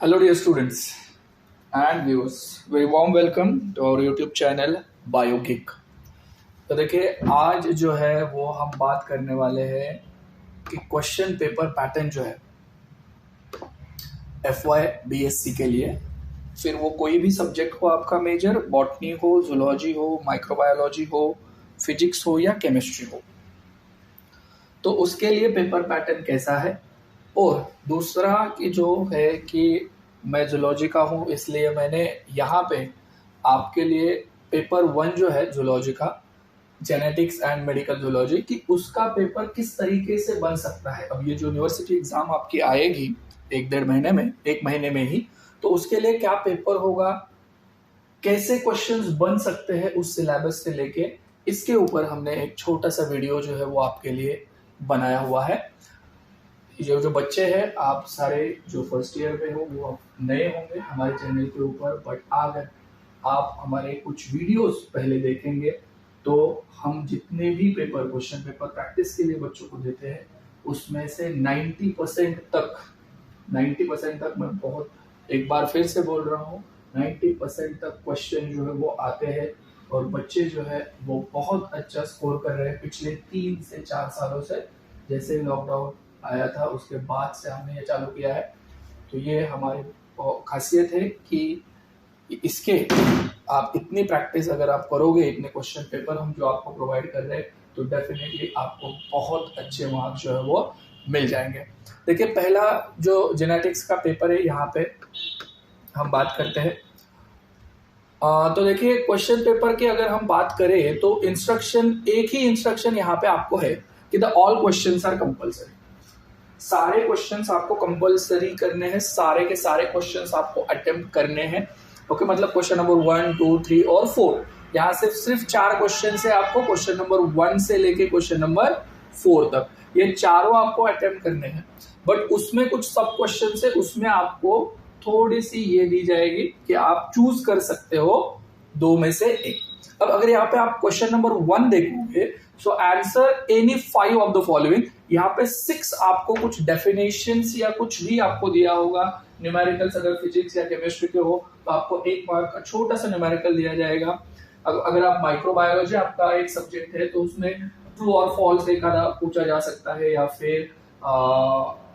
Hello dear students and viewers, very warm welcome to our YouTube channel BioGeek। तो देखिए आज जो है वो हम बात करने वाले हैं कि क्वेश्चन पेपर पैटर्न जो है FY BSc के लिए, फिर वो कोई भी सब्जेक्ट हो आपका मेजर, बॉटनी हो, जूलॉजी हो, माइक्रोबायोलॉजी हो, फिजिक्स हो या केमिस्ट्री हो, तो उसके लिए पेपर पैटर्न कैसा है। और दूसरा कि जो है कि मैं जूलॉजी का हूँ, इसलिए मैंने यहाँ पे आपके लिए पेपर 1 जो है जूलॉजी का, जेनेटिक्स एंड मेडिकल जूलॉजी की, उसका पेपर किस तरीके से बन सकता है। अब ये जो यूनिवर्सिटी एग्जाम आपकी आएगी एक महीने में ही, तो उसके लिए क्या पेपर होगा, कैसे क्वेश्चंस बन सकते हैं उस सिलेबस से लेके, इसके ऊपर हमने एक छोटा सा वीडियो जो है वो आपके लिए बनाया हुआ है। जो बच्चे हैं आप सारे जो फर्स्ट ईयर में हो वो नए होंगे हमारे चैनल के ऊपर, बट अगर आप हमारे कुछ वीडियोस पहले देखेंगे तो हम जितने भी क्वेश्चन पेपर प्रैक्टिस के लिए बच्चों को देते हैं उसमें से 90% तक मैं बहुत एक बार फिर से बोल रहा हूँ, 90% तक क्वेश्चन जो है वो आते हैं और बच्चे जो है वो बहुत अच्छा स्कोर कर रहे हैं पिछले 3 से 4 सालों से। जैसे लॉकडाउन आया था उसके बाद से हमने ये चालू किया है, तो ये हमारी खासियत है कि इसके आप इतनी प्रैक्टिस अगर आप करोगे, इतने क्वेश्चन पेपर हम जो आपको प्रोवाइड कर रहे हैं, तो डेफिनेटली आपको बहुत अच्छे मार्क्स जो है वो मिल जाएंगे। देखिए पहला जो जेनेटिक्स का पेपर है यहाँ पे हम बात करते हैं। तो देखिए क्वेश्चन पेपर की अगर हम बात करें तो इंस्ट्रक्शन, एक ही इंस्ट्रक्शन यहाँ पे आपको है कि the all questions are compulsory. सारे क्वेश्चंस आपको कंपलसरी करने हैं, सारे के सारे क्वेश्चंस आपको अटेम्प्ट करने हैं। ओके, मतलब क्वेश्चन नंबर 1, 2, 3 और 4, यहाँ से सिर्फ 4 क्वेश्चन है आपको, क्वेश्चन नंबर 1 से लेके क्वेश्चन नंबर 4 तक, ये चारों आपको अटेम्प्ट करने हैं। बट उसमें कुछ सब क्वेश्चन है, उसमें आपको थोड़ी सी ये दी जाएगी कि आप चूज कर सकते हो 2 में से 1। अब अगर यहाँ पे आप क्वेश्चन नंबर 1 देखोगे, so answer any 5 of the following. यहाँ पे 6 आपको कुछ डेफिनेशंस या कुछ भी आपको दिया होगा। न्यूमेरिकल्स अगर फिजिक्स या केमिस्ट्री के हो तो आपको 1 मार्क का छोटा सा न्यूमेरिकल दिया जाएगा। अगर आप माइक्रोबायोलॉजी आपका एक सब्जेक्ट है तो उसमें ट्रू और फॉल्स एक आधा पूछा जा सकता है, या फिर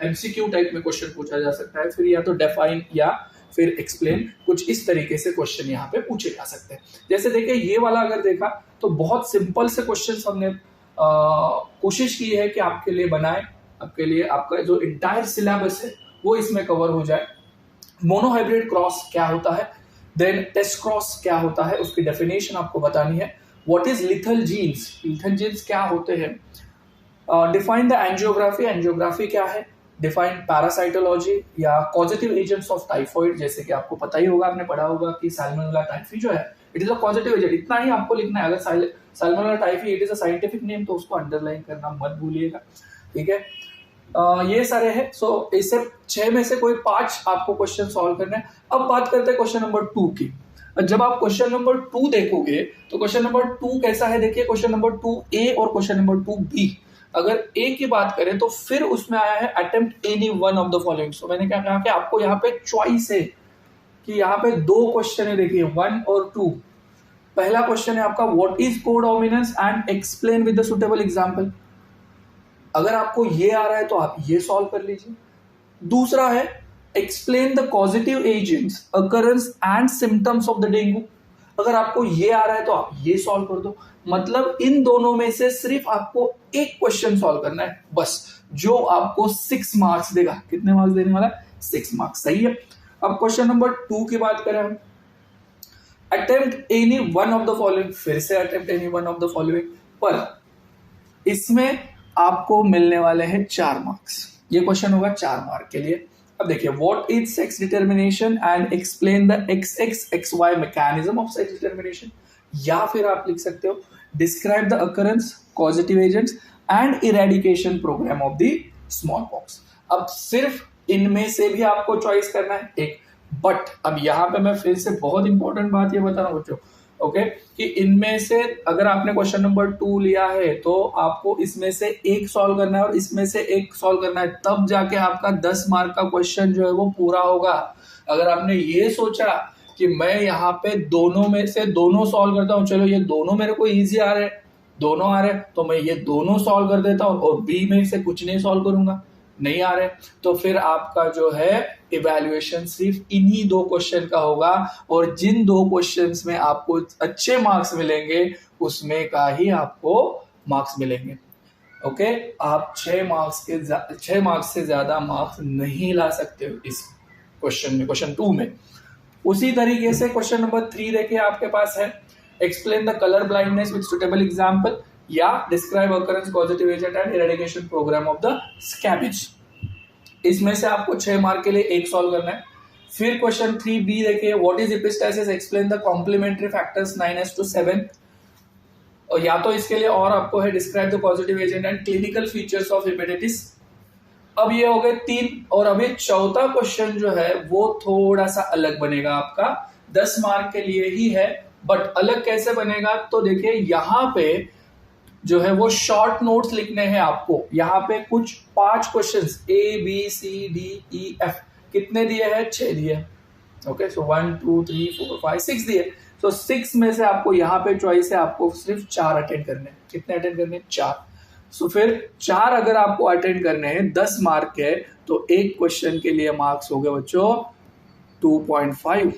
एमसीक्यू टाइप में क्वेश्चन पूछा जा सकता है, फिर या तो डिफाइन या फिर एक्सप्लेन, कुछ इस तरीके से क्वेश्चन यहाँ पे पूछे जा सकते हैं। जैसे देखिए ये वाला अगर देखा तो बहुत सिंपल से क्वेश्चन हमने कोशिश की है कि आपके लिए बनाए, आपके लिए आपका जो इंटायर सिलेबस है वो इसमें कवर हो जाए। मोनोहाइब्रिड क्रॉस क्या होता है, देन टेस्ट क्रॉस क्या होता है, उसकी डेफिनेशन आपको बतानी है। What is lethal genes, lethal genes क्या होते हैं, डिफाइन द एंजियोग्राफी, एंजियोग्राफी क्या है, डिफाइन पैरासाइटोलॉजी या कॉजेटिव एजेंट्स ऑफ टाइफॉइड। जैसे कि आपको पता ही होगा, आपने पढ़ा होगा कि सैल्मोनेला टाइफी जो है it is a causative agent, इतना ही आपको लिखना है। अगर Salmonella typhi it is a scientific name तो उसको अंडरलाइन करना मत भूलिएगा, ठीक है। ये सारे हैं। सो इससे 6 में से कोई 5 आपको क्वेश्चन सॉल्व करना है। अब बात करते हैं क्वेश्चन नंबर 2 की। जब आप क्वेश्चन नंबर 2 देखोगे तो क्वेश्चन नंबर 2 कैसा है, देखिए क्वेश्चन नंबर 2A और क्वेश्चन नंबर 2B। अगर ए की बात करें तो फिर उसमें आया है attempt any one of the following. So मैंने क्या कहा कि आपको यहाँ पे चॉइस है कि यहाँ पे 2 क्वेश्चन है, देखिए 1 और 2। पहला क्वेश्चन है आपका what is codominance and explain with the suitable example. अगर आपको ये आ रहा है तो आप ये सॉल्व कर लीजिए। दूसरा है explain the causative agents, occurrence and symptoms of the dengue. अगर आपको ये आ रहा है तो आप ये सॉल्व कर दो। मतलब इन दोनों में से सिर्फ आपको एक क्वेश्चन सॉल्व करना है बस, जो आपको 6 मार्क्स देगा। कितने मार्क्स देने वाला है? 6 मार्क्स, सही है। अब क्वेश्चन नंबर 2 की बात करें हम, attempt any one of the following. फिर से attempt any one of the following, पर इसमें आपको मिलने वाले हैं 4 मार्क्स। ये क्वेश्चन होगा 4 मार्क के लिए। अब देखिए what is sex determination and explain the XX XY mechanism of sex determination, या फिर आप लिख सकते हो describe the occurrence, causative agents and eradication programme of the smallpox. अब सिर्फ इनमें से भी आपको चॉइस करना है एक, बट अब यहाँ पे मैं फिर से बहुत इंपॉर्टेंट बात ये बता रहा हूँ बच्चों, ओके, कि इनमें से अगर आपने क्वेश्चन नंबर 2 लिया है तो आपको इसमें से एक सॉल्व करना है और इसमें से एक सॉल्व करना है, तब जाके आपका 10 मार्क का क्वेश्चन जो है वो पूरा होगा। अगर आपने ये सोचा कि मैं यहाँ पे दोनों में से दोनों सॉल्व करता हूँ, चलो ये दोनों मेरे को इजी आ रहे, दोनों आ रहे, तो मैं ये दोनों सॉल्व कर देता हूँ और बी में से कुछ नहीं सॉल्व करूंगा, नहीं आ रहे, तो फिर आपका जो है इवैल्यूएशन सिर्फ इन्हीं 2 क्वेश्चन का होगा, और जिन 2 क्वेश्चंस में आपको अच्छे मार्क्स मिलेंगे उसमें का ही आपको मार्क्स मिलेंगे। ओके, आप 6 मार्क्स से ज्यादा मार्क्स नहीं ला सकते हो इस क्वेश्चन में, क्वेश्चन 2 में। उसी तरीके से क्वेश्चन नंबर 3 देखिए आपके पास है, explain the colour blindness with suitable example या describe occurrence positive agent and eradication programme of the scabies. इसमें से आपको 6 मार्क के लिए एक सॉल्व करना है। फिर क्वेश्चन 3B देखिए, what is epistasis, explain the complementary factors 9s to 7, और या तो इसके लिए और आपको है describe the positive agent and clinical features of hepatitis. अब ये हो गए 3, और अभी चौथा क्वेश्चन जो है वो थोड़ा सा अलग बनेगा आपका, 10 मार्क के लिए ही है, बट अलग कैसे बनेगा, तो देखिए यहाँ पे जो है वो शॉर्ट नोट्स लिखने हैं आपको। यहाँ पे कुछ 5 क्वेश्चंस ABCDEF कितने दिए हैं, 6 दिए। ओके, सो 1 2 3 4 5 6 दिए, तो 6 में से आपको यहाँ पे चॉइस है, आपको सिर्फ 4 अटेंड करने हैं। कितने अटेंड करने हैं, 4। सो फिर 4 अगर आपको अटेंड करने हैं, 10 मार्क के, तो एक क्वेश्चन के लिए मार्क्स हो गए बच्चों 2.5।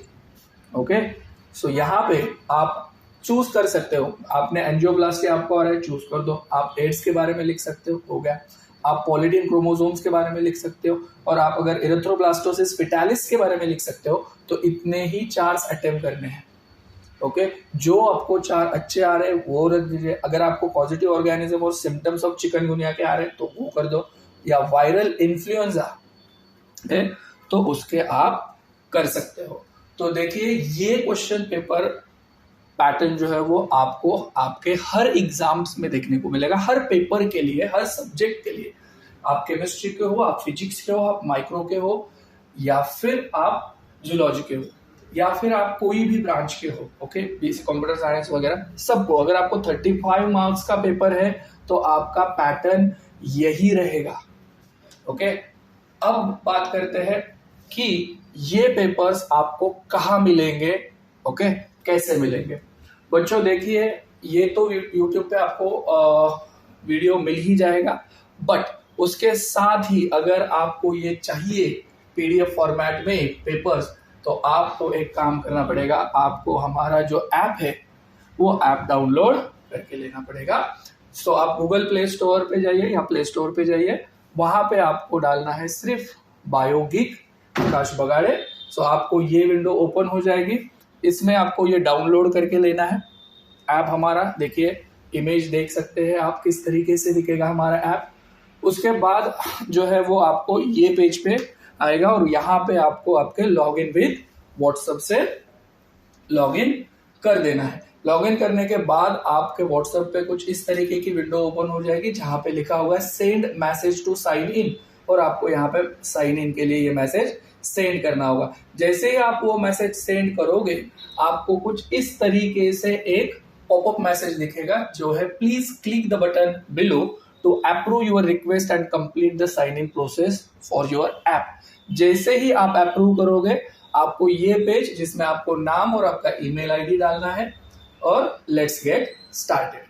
ओके, सो यहाँ पे आप चूज कर सकते हो, आपने एंजियोप्लास्टी आपको आ रहा है, चूज कर दो, आप एड्स के बारे में लिख सकते हो गया, आप पॉलीडीन क्रोमोसोम्स के बारे में लिख सकते हो, और आप अगर इरेथ्रोब्लास्टोसिस फेटालिस के बारे में लिख सकते हो, तो इतने ही 4 अटेम्प्ट करने हैं। ओके, जो आपको 4 अच्छे आ रहे हैं वो रख दीजिए, अगर आपको पॉजिटिव ऑर्गेनिज्म और सिम्टम्स ऑफ चिकनगुनिया के आ रहे हैं तो वो कर दो, या वायरल इन्फ्लुएंजा है तो उसके आप कर सकते हो। तो देखिए ये क्वेश्चन पेपर पैटर्न जो है वो आपको आपके हर एग्जाम्स में देखने को मिलेगा, हर पेपर के लिए, हर सब्जेक्ट के लिए। आप केमिस्ट्री के हो, आप फिजिक्स के हो, आप माइक्रो के हो, या फिर आप जूलॉजी के हो, या फिर आप कोई भी ब्रांच के हो, ओके, कंप्यूटर साइंस वगैरह सबको, अगर आपको 35 मार्क्स का पेपर है तो आपका पैटर्न यही रहेगा। ओके, अब बात करते हैं कि ये पेपर्स आपको कहाँ मिलेंगे, ओके, कैसे मिलेंगे। बच्चों देखिए, ये तो YouTube पे आपको वीडियो मिल ही जाएगा, बट उसके साथ ही अगर आपको ये चाहिए PDF फॉर्मेट में पेपर्स, तो आपको एक काम करना पड़ेगा, आपको हमारा जो ऐप है वो ऐप डाउनलोड करके लेना पड़ेगा। सो आप गूगल प्ले स्टोर पे जाइए या प्ले स्टोर पे जाइए, वहां पे आपको डालना है सिर्फ बायोगिक आकाश बगाड़े। सो आपको ये विंडो ओपन हो जाएगी, इसमें आपको ये डाउनलोड करके लेना है ऐप हमारा। देखिए इमेज देख सकते हैं आप किस तरीके से दिखेगा हमारा ऐप। उसके बाद जो है वो आपको ये पेज पे आएगा, और यहाँ पे आपको आपके लॉगिन विद व्हाट्सएप से लॉगिन कर देना है। लॉगिन करने के बाद आपके व्हाट्सएप पे कुछ इस तरीके की विंडो ओपन हो जाएगी, जहां पे लिखा हुआ है send message to sign in, और आपको यहाँ पे साइन इन के लिए ये मैसेज सेंड करना होगा। जैसे ही आप वो मैसेज सेंड करोगे, आपको कुछ इस तरीके से एक पॉपअप मैसेज दिखेगा जो है please click the button below to approve your request and complete the sign in process for your app. जैसे ही आप अप्रूव करोगे, आपको ये पेज जिसमें आपको नाम और आपका ईमेल आईडी डालना है, और लेट्स गेट स्टार्टेड।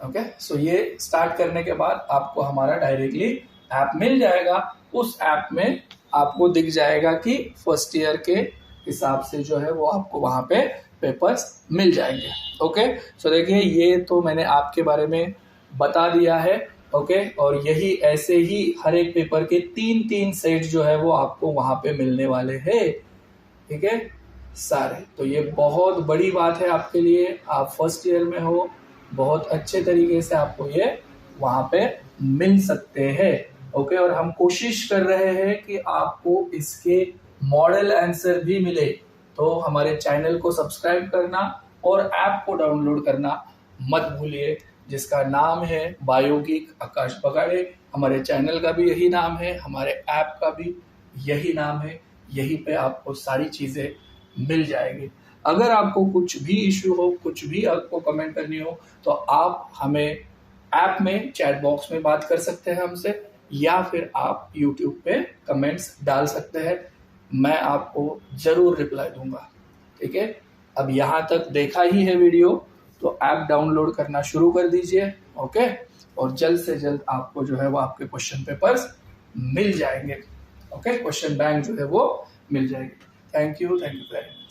ओके, सो ये स्टार्ट करने के बाद आपको हमारा डायरेक्टली ऐप मिल जाएगा। उस ऐप में आपको दिख जाएगा कि फर्स्ट ईयर के हिसाब से जो है वो आपको वहां पे पेपर्स मिल जाएंगे। ओके, सो देखिए ये तो मैंने आपके बारे में बता दिया है। ओके, और यही ऐसे ही हर एक पेपर के 3-3 सेट जो है वो आपको वहां पे मिलने वाले हैं। ठीक है सारे, तो ये बहुत बड़ी बात है आपके लिए। आप फर्स्ट ईयर में हो, बहुत अच्छे तरीके से आपको ये वहां पे मिल सकते हैं। ओके, और हम कोशिश कर रहे हैं कि आपको इसके मॉडल आंसर भी मिले, तो हमारे चैनल को सब्सक्राइब करना और ऐप को डाउनलोड करना मत भूलिए, जिसका नाम है बायोगिक आकाश बगाड़े। हमारे चैनल का भी यही नाम है, हमारे ऐप का भी यही नाम है। यहीं पे आपको सारी चीजें मिल जाएगी। अगर आपको कुछ भी इश्यू हो, कुछ भी आपको कमेंट करनी हो, तो आप हमें ऐप में चैट बॉक्स में बात कर सकते हैं हमसे, या फिर आप यूट्यूब पे कमेंट्स डाल सकते हैं, मैं आपको ज़रूर रिप्लाई दूंगा। ठीक है, अब यहाँ तक देखा ही है वीडियो तो ऐप डाउनलोड करना शुरू कर दीजिए। ओके, और जल्द से जल्द आपको जो है वो आपके क्वेश्चन पेपर्स मिल जाएंगे। ओके, क्वेश्चन बैंक जो है वो मिल जाएगी। Thank you very much.